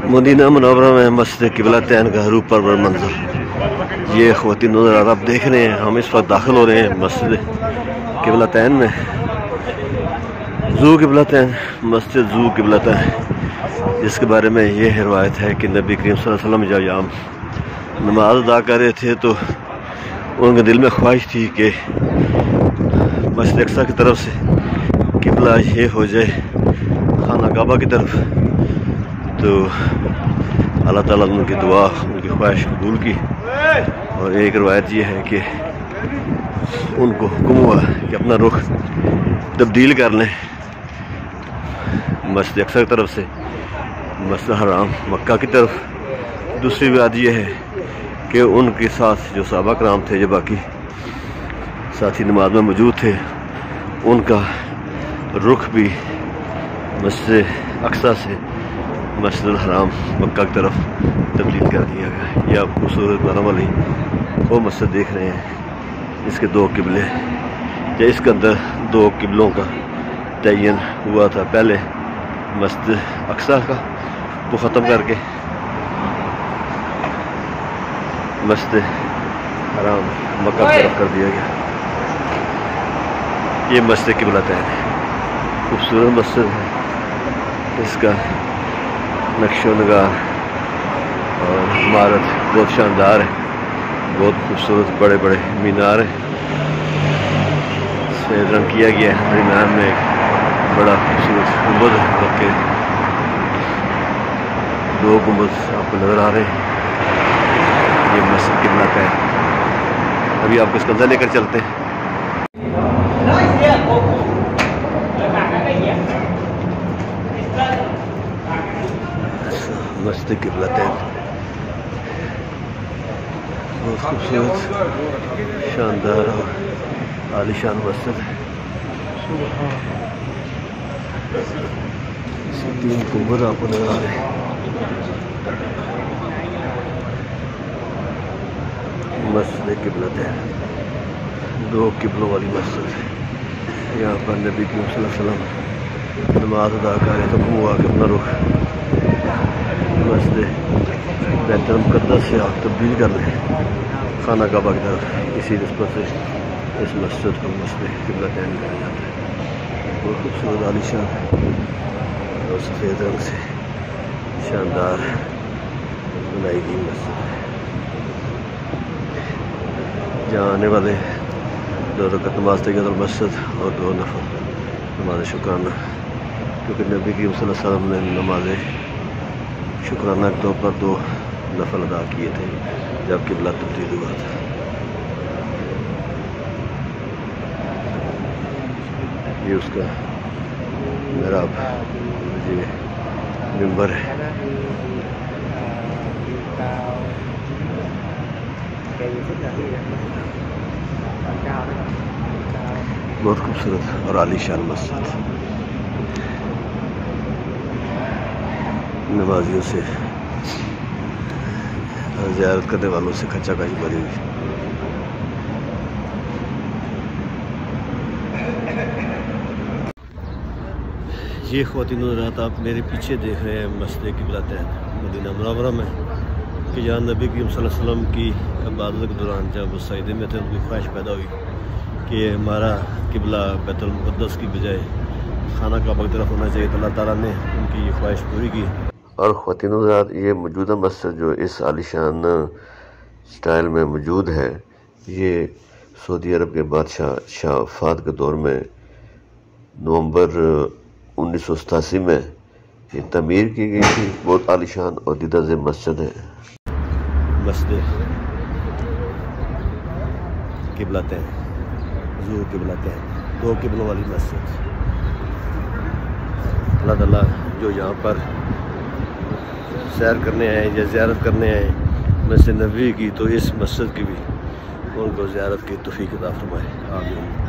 Medina Munawwara में मस्जिद क़िबलतैन का ऊपर पर मंजर। ये ख़वातीन नज़र आप देख रहे हैं, हम इस वक्त दाखिल हो रहे हैं मस्जिद क़िबलतैन में। ज़ू क़िबलतैन, मस्जिद ज़ू क़िबलतैन, जिसके बारे में ये रिवायत है कि नबी करीम सल्लल्लाहु अलैहि वसल्लम जब यहाँ नमाज अदा कर रहे थे तो उनके दिल में ख्वाहिश थी कि मस्जिद अक्सा की तरफ से क़िबला ये हो जाए खाना काबा की तरफ। तो अल्लाह ताला ने उनकी दुआ, उनकी ख्वाहिश कबूल की। और एक रवायत ये है कि उनको हुक्म हुआ कि अपना रुख तब्दील कर लें मस्जिद अक्सा की तरफ से मस्जिद हराम मक्का की तरफ। दूसरी बात यह है कि उनके साथ जो सहाबा कराम थे, जो बाकी साथी नमाज में मौजूद थे, उनका रुख भी मस्जिद अक्सा से मस्जिद हराम मक्का की तरफ तब्दील कर दिया गया। ये आप खूबसूरत नरम वाली वो मस्जिद देख रहे हैं, इसके दो किबले, या इसके अंदर दो किबलों का तयन हुआ था। पहले मस्जिद अक्सा का वो ख़त्म करके मस्जिद हराम मक्का की तरफ कर दिया गया। ये मस्जिद क़िबलतैन है, खूबसूरत मस्जिद है। इसका नक्शो नगार और इमारत बहुत शानदार है, बहुत खूबसूरत, बड़े बड़े मीनार हैं। सफ़ेद रंग किया गया है। मीनार में एक बड़ा खूबसूरत गुंबद है, जबकि दो गुंबद आपको नज़र आ रहे हैं। ये मस्जिद क़िबलतैन। अभी आपको इसका अंदर लेकर चलते हैं। मस्जिद क़िबलतैन बहुत खूबसूरत, शानदार और आलीशान मस्जिद है। तीन गुंबद आपको नजर आ रहे हैं। मस्जिद क़िबलतैन दो किबलों वाली मस्जिद है। यहाँ पर नबी करीम सल्लल्लाहु अलैहि वसल्लम नमाज अदा कर रहे तो हुआ कि अपना रुख मस्जिद बैतुल मुक़द्दस से आप तब्दील कर लें खाना काबा की तरफ। इसी निस्बत से इस मस्जिद को मस्जिद क़िबलतैन कहा जाता है। बहुत खूबसूरत आलीशान और सफ़ेद रंग से शानदार बनाई गई मस्जिद है। जहाँ आने वाले दो रकात नमाज तहियतुल मस्जिद और दो नफल नमाज शुक्राना, क्योंकि नबी करीम सल्लल्लाहु अलैहि वसल्लम ने नमाज शुक्राना के तौर पर दो नफल अदा किए थे जब क़िबला तब्दील हुआ था। ये उसका मेहराब, ये मिंबर है। बहुत खूबसूरत और आलीशान मस्जिद, नमाजियों से, ज़ियारत करने वालों से खच्चा खाई भरी हुई। ये ख़वातीन हज़रात आप मेरे पीछे देख रहे हैं मस्जिद क़िबलतैन मदीना मुनव्वरा में, कि जहाँ नबी करीम सल्लल्लाहु अलैहि वसल्लम की इबादत के दौरान जब वो सजदे में थे, उनकी ख्वाहिश पैदा हुई कि हमारा क़िबला बैतुल मुक़द्दस की बजाय खाना काबा की तरफ होना चाहिए। तो अल्लाह ताला ने उनकी ये ख्वाहिश पूरी की। और ख़वातीन हज़रात, ये मौजूदा मस्जिद जो इस आलीशान स्टाइल में मौजूद है, ये सऊदी अरब के बादशाह शाह फ़ाद के दौर में नवंबर 1987 में ये तमीर की गई थी। बहुत आलीशान और दीदार मस्जिद है मस्जिद क़िबलतैन, ज़ू क़िबलतैन, दो किबलों वाली मस्जिद। अल्लाह ताला जो यहाँ पर सैर करने आए या ज़ियारत करने आए मस्जिद नबवी की, तो इस मस्जिद की भी उनको ज़ियारत की तौफ़ीक़ अता फ़रमाए। आमीन।